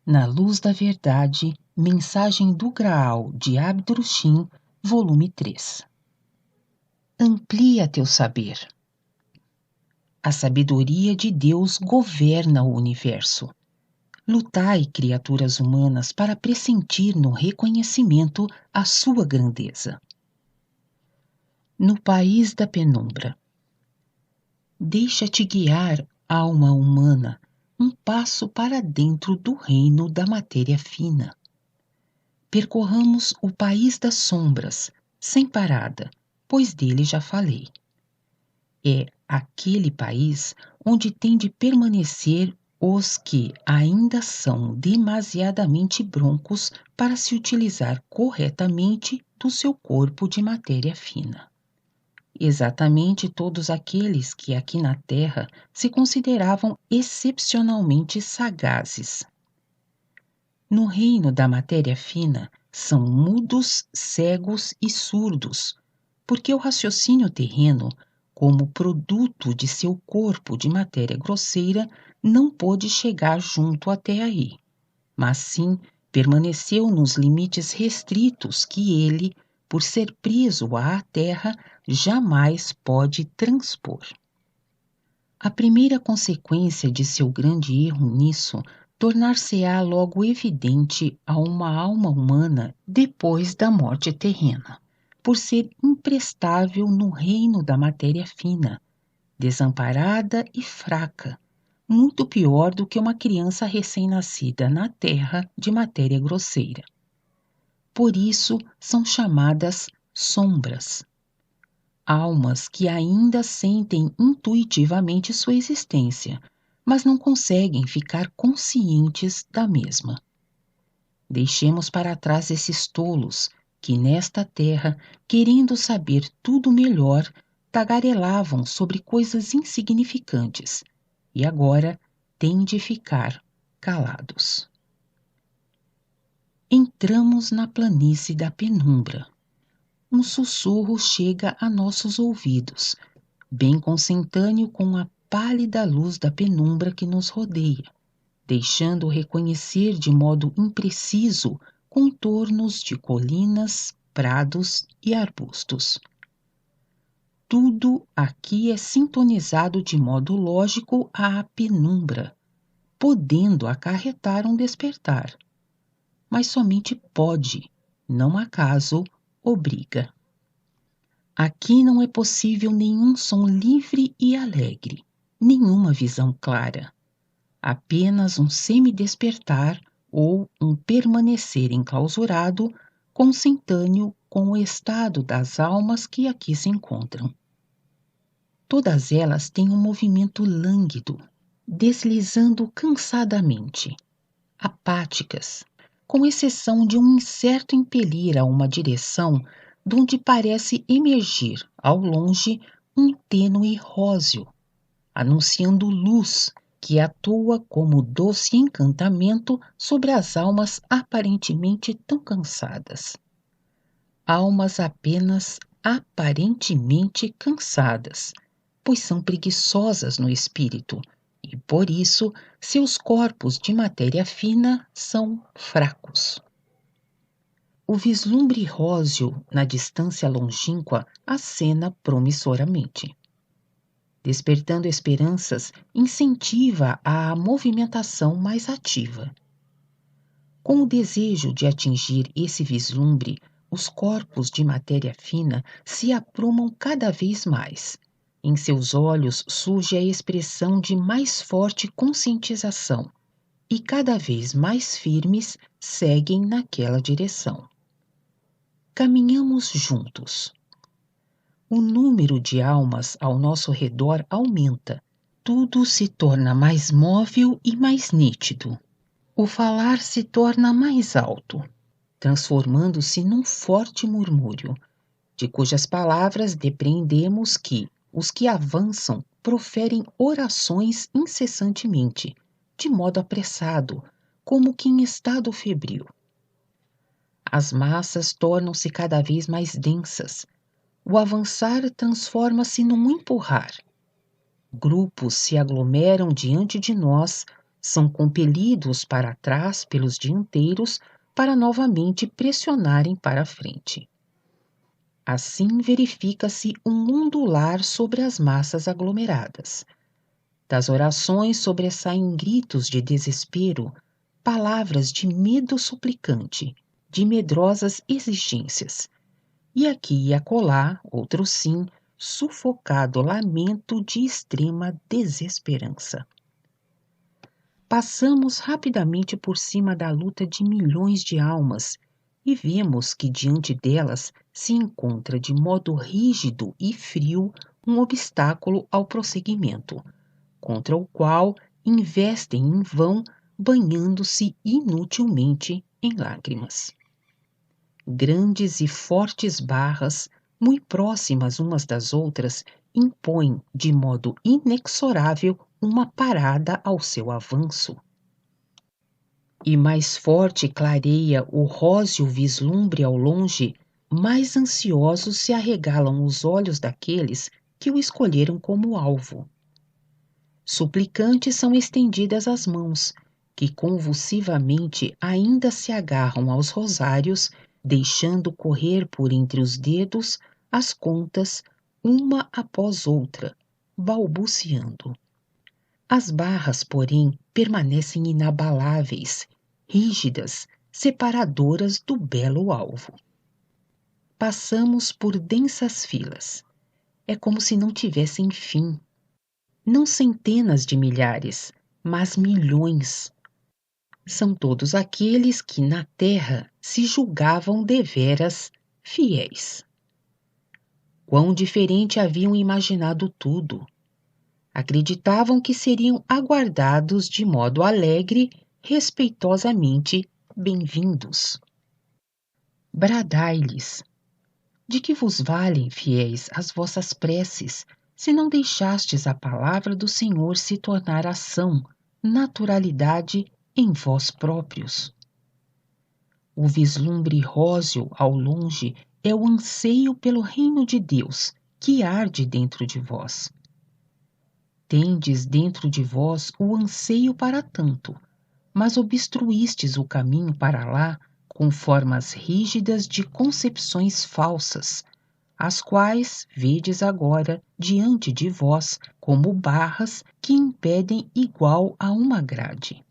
Na Luz da Verdade, Mensagem do Graal de Abdrushim, volume 3. Amplia teu saber. A sabedoria de Deus governa o universo. Lutai, criaturas humanas, para pressentir no reconhecimento a sua grandeza. No país da penumbra. Deixa-te guiar, alma humana, um passo para dentro do reino da matéria fina. Percorramos o país das sombras, sem parada, pois dele já falei. É aquele país onde tem de permanecer os que ainda são demasiadamente broncos para se utilizar corretamente do seu corpo de matéria fina. Exatamente todos aqueles que aqui na Terra se consideravam excepcionalmente sagazes. No reino da matéria fina, são mudos, cegos e surdos, porque o raciocínio terreno, como produto de seu corpo de matéria grosseira, não pôde chegar junto até aí, mas sim permaneceu nos limites restritos que ele, por ser preso à terra, jamais pode transpor. A primeira consequência de seu grande erro nisso tornar-se-á logo evidente a uma alma humana depois da morte terrena, por ser imprestável no reino da matéria fina, desamparada e fraca, muito pior do que uma criança recém-nascida na terra de matéria grosseira. Por isso são chamadas sombras. Almas que ainda sentem intuitivamente sua existência, mas não conseguem ficar conscientes da mesma. Deixemos para trás esses tolos que nesta terra, querendo saber tudo melhor, tagarelavam sobre coisas insignificantes e agora têm de ficar calados. Entramos na planície da penumbra. Um sussurro chega a nossos ouvidos, bem consentâneo com a pálida luz da penumbra que nos rodeia, deixando reconhecer de modo impreciso contornos de colinas, prados e arbustos. Tudo aqui é sintonizado de modo lógico à penumbra, podendo acarretar um despertar. Mas somente pode, não acaso obriga. Aqui não é possível nenhum som livre e alegre, nenhuma visão clara. Apenas um semi-despertar ou um permanecer enclausurado, consentâneo com o estado das almas que aqui se encontram. Todas elas têm um movimento lânguido, deslizando cansadamente, apáticas, com exceção de um incerto impelir a uma direção donde parece emergir, ao longe, um tênue róseo, anunciando luz que atua como doce encantamento sobre as almas aparentemente tão cansadas. Almas apenas aparentemente cansadas, pois são preguiçosas no espírito, e por isso seus corpos de matéria fina são fracos. O vislumbre róseo na distância longínqua acena promissoramente. Despertando esperanças, incentiva a movimentação mais ativa. Com o desejo de atingir esse vislumbre, os corpos de matéria fina se aprumam cada vez mais. Em seus olhos surge a expressão de mais forte conscientização, e cada vez mais firmes seguem naquela direção. Caminhamos juntos. O número de almas ao nosso redor aumenta. Tudo se torna mais móvel e mais nítido. O falar se torna mais alto, transformando-se num forte murmúrio, de cujas palavras depreendemos que os que avançam proferem orações incessantemente, de modo apressado, como que em estado febril. As massas tornam-se cada vez mais densas. O avançar transforma-se num empurrar. Grupos se aglomeram diante de nós, são compelidos para trás pelos dianteiros para novamente pressionarem para a frente. Assim verifica-se um ondular sobre as massas aglomeradas. Das orações sobressaem gritos de desespero, palavras de medo suplicante, de medrosas exigências. E aqui e acolá, outro sim, sufocado lamento de extrema desesperança. Passamos rapidamente por cima da luta de milhões de almas e vemos que diante delas se encontra de modo rígido e frio um obstáculo ao prosseguimento, contra o qual investem em vão, banhando-se inutilmente em lágrimas. Grandes e fortes barras, muito próximas umas das outras, impõem de modo inexorável uma parada ao seu avanço. E mais forte clareia o róseo vislumbre ao longe, mais ansiosos se arregalam os olhos daqueles que o escolheram como alvo. Suplicantes são estendidas as mãos, que convulsivamente ainda se agarram aos rosários, deixando correr por entre os dedos as contas, uma após outra, balbuciando. As barras, porém, permanecem inabaláveis, rígidas, separadoras do belo alvo. Passamos por densas filas. É como se não tivessem fim. Não centenas de milhares, mas milhões. São todos aqueles que na terra se julgavam deveras fiéis. Quão diferente haviam imaginado tudo! Acreditavam que seriam aguardados de modo alegre, respeitosamente bem-vindos. Bradai-lhes: de que vos valem, fiéis, as vossas preces, se não deixastes a palavra do Senhor se tornar ação, naturalidade em vós próprios? O vislumbre róseo ao longe é o anseio pelo reino de Deus que arde dentro de vós. Tendes dentro de vós o anseio para tanto, mas obstruístes o caminho para lá com formas rígidas de concepções falsas, as quais vedes agora diante de vós como barras que impedem igual a uma grade.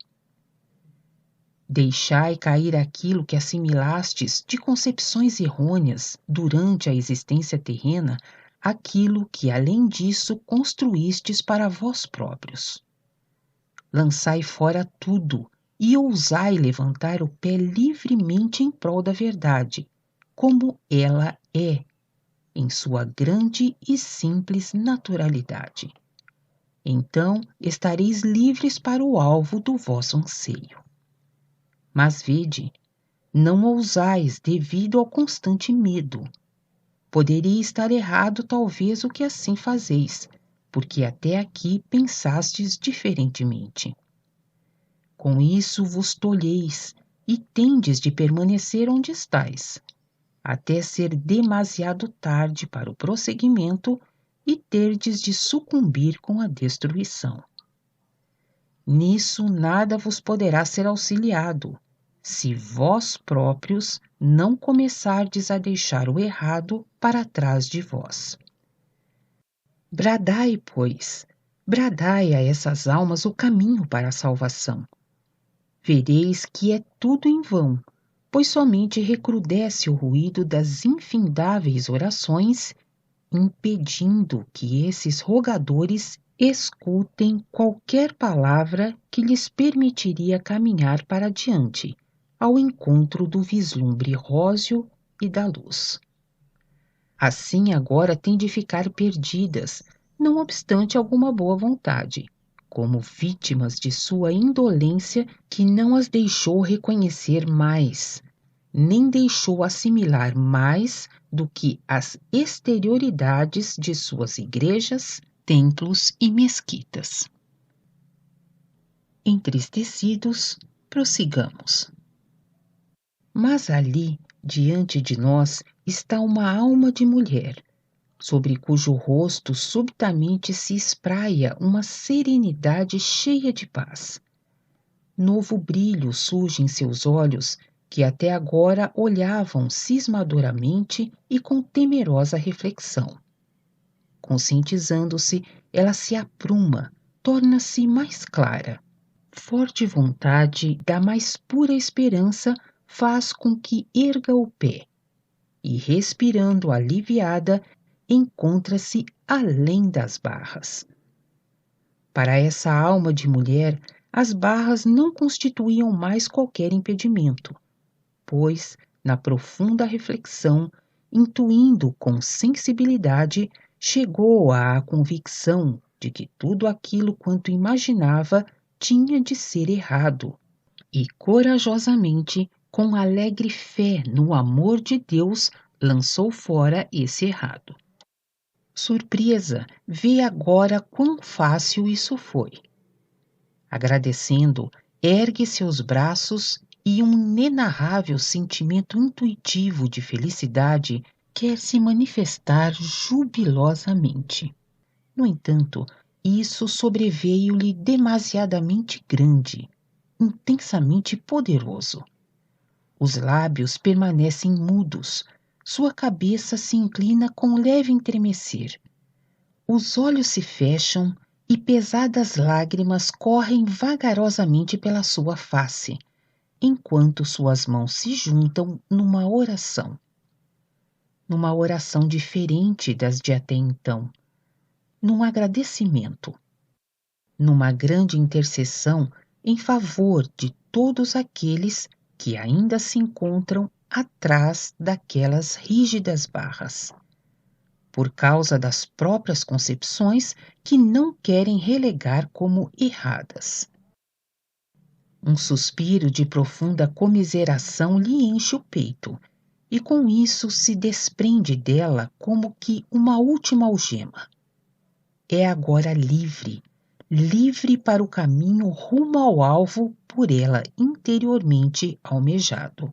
Deixai cair aquilo que assimilastes de concepções errôneas durante a existência terrena, aquilo que além disso construístes para vós próprios. Lançai fora tudo e ousai levantar o pé livremente em prol da verdade, como ela é, em sua grande e simples naturalidade. Então estareis livres para o alvo do vosso anseio. Mas vede, não ousais devido ao constante medo. Poderia estar errado talvez o que assim fazeis, porque até aqui pensastes diferentemente. Com isso vos tolheis e tendes de permanecer onde estáis, até ser demasiado tarde para o prosseguimento e terdes de sucumbir com a destruição. Nisso nada vos poderá ser auxiliado, se vós próprios não começardes a deixar o errado para trás de vós. Bradai, pois, bradai a essas almas o caminho para a salvação. Vereis que é tudo em vão, pois somente recrudesce o ruído das infindáveis orações, impedindo que esses rogadores escutem qualquer palavra que lhes permitiria caminhar para diante, ao encontro do vislumbre róseo e da luz. Assim agora têm de ficar perdidas, não obstante alguma boa vontade, como vítimas de sua indolência que não as deixou reconhecer mais, nem deixou assimilar mais do que as exterioridades de suas igrejas, templos e mesquitas. Entristecidos, prossigamos. Mas ali, diante de nós, está uma alma de mulher, sobre cujo rosto subitamente se espraia uma serenidade cheia de paz. novo brilho surge em seus olhos, que até agora olhavam cismadoramente e com temerosa reflexão. Conscientizando-se, ela se apruma, torna-se mais clara. Forte vontade da mais pura esperança faz com que erga o pé e, respirando aliviada, encontra-se além das barras. Para essa alma de mulher, as barras não constituíam mais qualquer impedimento, pois, na profunda reflexão, intuindo com sensibilidade, chegou à convicção de que tudo aquilo quanto imaginava tinha de ser errado, e corajosamente, com alegre fé no amor de Deus, lançou fora esse errado. Surpresa, vê agora quão fácil isso foi. Agradecendo, ergue seus braços e um inenarrável sentimento intuitivo de felicidade quer se manifestar jubilosamente. No entanto, isso sobreveio-lhe demasiadamente grande, intensamente poderoso. Os lábios permanecem mudos, sua cabeça se inclina com leve entremecer. Os olhos se fecham e pesadas lágrimas correm vagarosamente pela sua face, enquanto suas mãos se juntam numa oração. Numa oração diferente das de até então, num agradecimento, numa grande intercessão em favor de todos aqueles que ainda se encontram atrás daquelas rígidas barras, por causa das próprias concepções que não querem relegar como erradas. Um suspiro de profunda comiseração lhe enche o peito, e com isso se desprende dela como que uma última algema. É agora livre, livre para o caminho rumo ao alvo por ela interiormente almejado.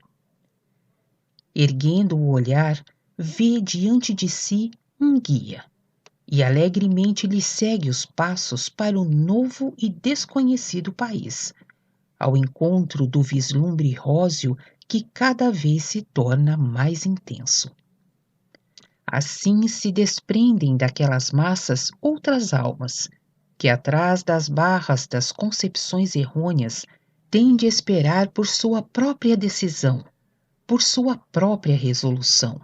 Erguendo o olhar, vê diante de si um guia, e alegremente lhe segue os passos para o novo e desconhecido país, ao encontro do vislumbre róseo que cada vez se torna mais intenso. Assim se desprendem daquelas massas outras almas, que atrás das barras das concepções errôneas têm de esperar por sua própria decisão, por sua própria resolução,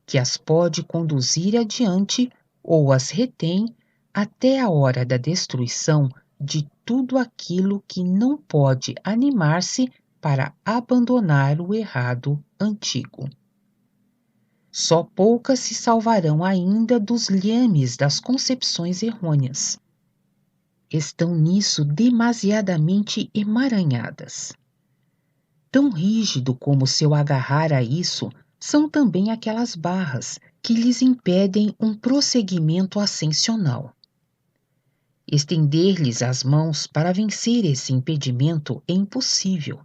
que as pode conduzir adiante ou as retém até a hora da destruição de tudo aquilo que não pode animar-se para abandonar o errado antigo. Só poucas se salvarão ainda dos lhames das concepções errôneas. Estão nisso demasiadamente emaranhadas. Tão rígido como seu agarrar a isso são também aquelas barras que lhes impedem um prosseguimento ascensional. Estender-lhes as mãos para vencer esse impedimento é impossível,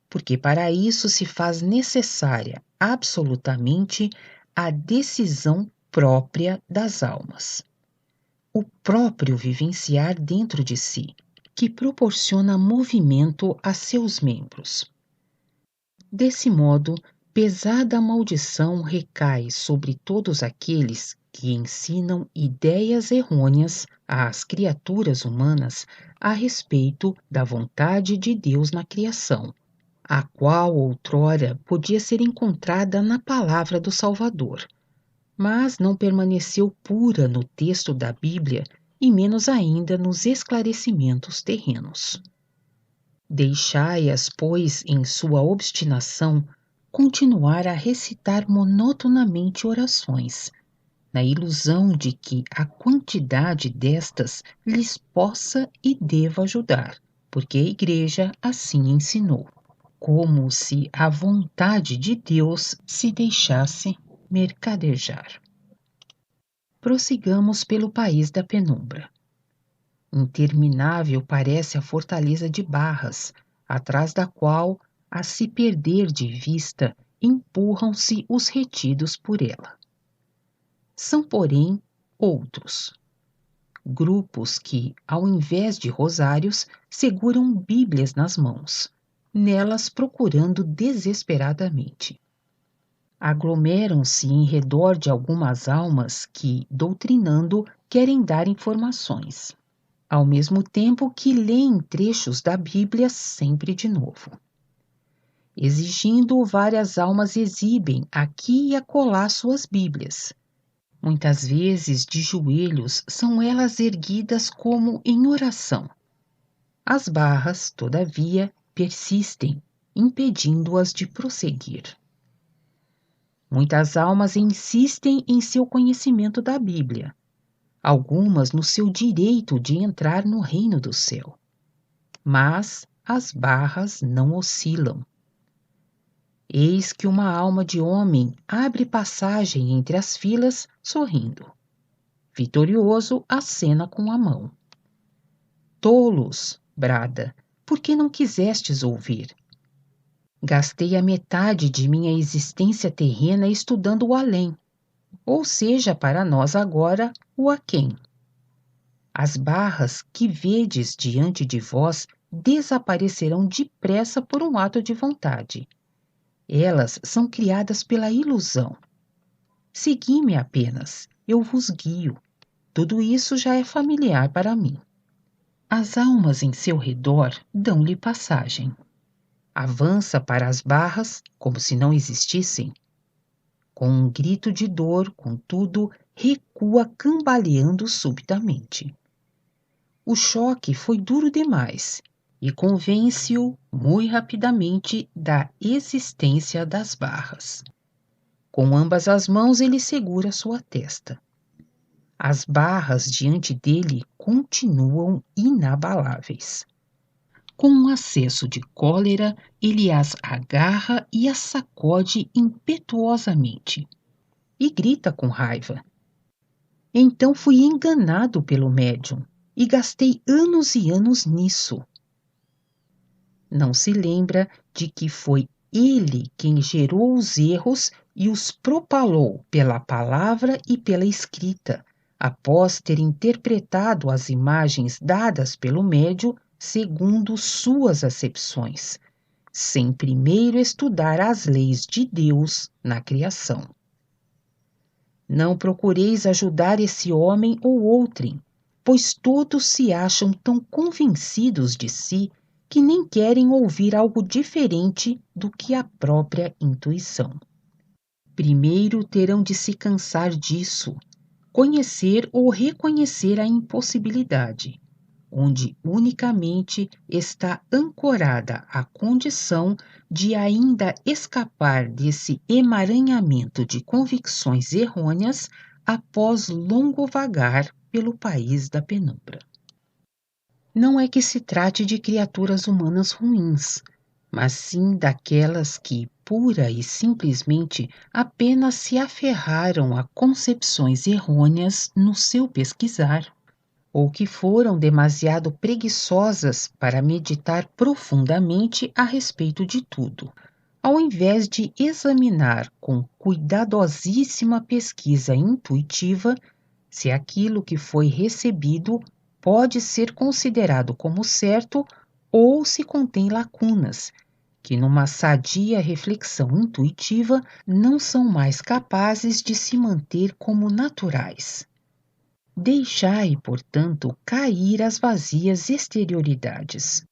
porque para isso se faz necessária absolutamente a decisão própria das almas. O próprio vivenciar dentro de si, que proporciona movimento a seus membros. Desse modo, pesada maldição recai sobre todos aqueles que ensinam ideias errôneas às criaturas humanas a respeito da vontade de Deus na criação, a qual outrora podia ser encontrada na palavra do Salvador, mas não permaneceu pura no texto da Bíblia e menos ainda nos esclarecimentos terrenos. Deixai-as, pois, em sua obstinação, continuar a recitar monotonamente orações, na ilusão de que a quantidade destas lhes possa e deva ajudar, porque a Igreja assim ensinou, como se a vontade de Deus se deixasse mercadejar. Prossigamos pelo país da penumbra. Interminável parece a fortaleza de barras, atrás da qual, a se perder de vista, empurram-se os retidos por ela. São, porém, outros. grupos que, ao invés de rosários, seguram Bíblias nas mãos, nelas procurando desesperadamente. Aglomeram-se em redor de algumas almas que, doutrinando, querem dar informações, ao mesmo tempo que leem trechos da Bíblia sempre de novo. Exigindo, várias almas exibem aqui e acolá suas Bíblias. Muitas vezes, de joelhos, são elas erguidas como em oração. As barras, todavia, persistem, impedindo-as de prosseguir. Muitas almas insistem em seu conhecimento da Bíblia, algumas no seu direito de entrar no reino do céu. Mas as barras não oscilam. Eis que uma alma de homem abre passagem entre as filas, sorrindo. Vitorioso, acena com a mão. Tolos, brada, por que não quisestes ouvir? Gastei a metade de minha existência terrena estudando o além, ou seja, para nós agora, o aquém. As barras que vedes diante de vós desaparecerão depressa por um ato de vontade. Elas são criadas pela ilusão. Segui-me apenas, eu vos guio. Tudo isso já é familiar para mim. As almas em seu redor dão-lhe passagem. Avança para as barras como se não existissem. Com um grito de dor, contudo, recua cambaleando subitamente. O choque foi duro demais e convence-o muito rapidamente da existência das barras. Com ambas as mãos ele segura sua testa. As barras diante dele continuam inabaláveis. Com um acesso de cólera, ele as agarra e as sacode impetuosamente. E grita com raiva. Então fui enganado pelo médium e gastei anos e anos nisso. Não se lembra de que foi ele quem gerou os erros e os propalou pela palavra e pela escrita, após ter interpretado as imagens dadas pelo médium segundo suas acepções, sem primeiro estudar as leis de Deus na criação. Não procureis ajudar esse homem ou outrem, pois todos se acham tão convencidos de si que nem querem ouvir algo diferente do que a própria intuição. Primeiro terão de se cansar disso, conhecer ou reconhecer a impossibilidade, onde unicamente está ancorada a condição de ainda escapar desse emaranhamento de convicções errôneas após longo vagar pelo país da penumbra. Não é que se trate de criaturas humanas ruins, mas sim daquelas que, pura e simplesmente, apenas se aferraram a concepções errôneas no seu pesquisar, ou que foram demasiado preguiçosas para meditar profundamente a respeito de tudo, ao invés de examinar com cuidadosíssima pesquisa intuitiva se aquilo que foi recebido pode ser considerado como certo ou se contém lacunas, que numa sadia reflexão intuitiva não são mais capazes de se manter como naturais. Deixai, portanto, cair as vazias exterioridades.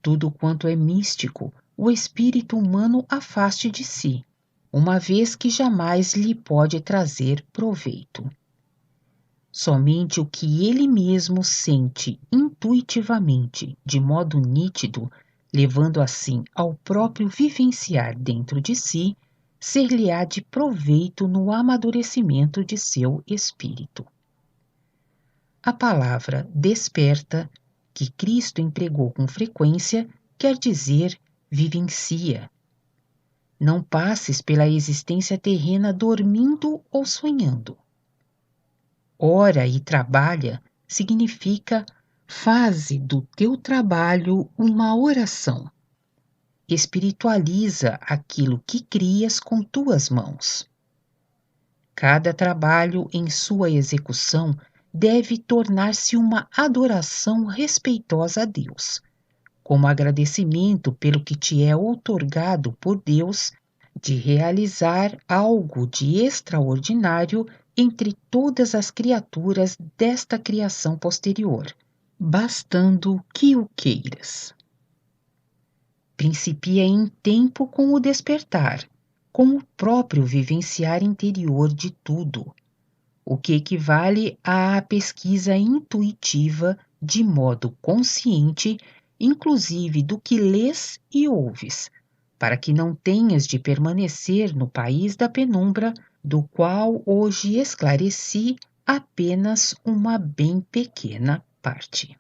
Tudo quanto é místico, o espírito humano afaste de si, uma vez que jamais lhe pode trazer proveito. Somente o que ele mesmo sente intuitivamente, de modo nítido, levando assim ao próprio vivenciar dentro de si, ser-lhe-á de proveito no amadurecimento de seu espírito. A palavra desperta, que Cristo empregou com frequência, quer dizer vivencia. Não passes pela existência terrena dormindo ou sonhando. Ora e trabalha significa faze do teu trabalho uma oração. Espiritualiza aquilo que crias com tuas mãos. Cada trabalho em sua execução deve tornar-se uma adoração respeitosa a Deus, como agradecimento pelo que te é outorgado por Deus de realizar algo de extraordinário entre todas as criaturas desta criação posterior, bastando que o queiras. Principia em tempo com o despertar, com o próprio vivenciar interior de tudo, o que equivale à pesquisa intuitiva de modo consciente, inclusive do que lês e ouves, para que não tenhas de permanecer no país da penumbra, do qual hoje esclareci apenas uma bem pequena parte.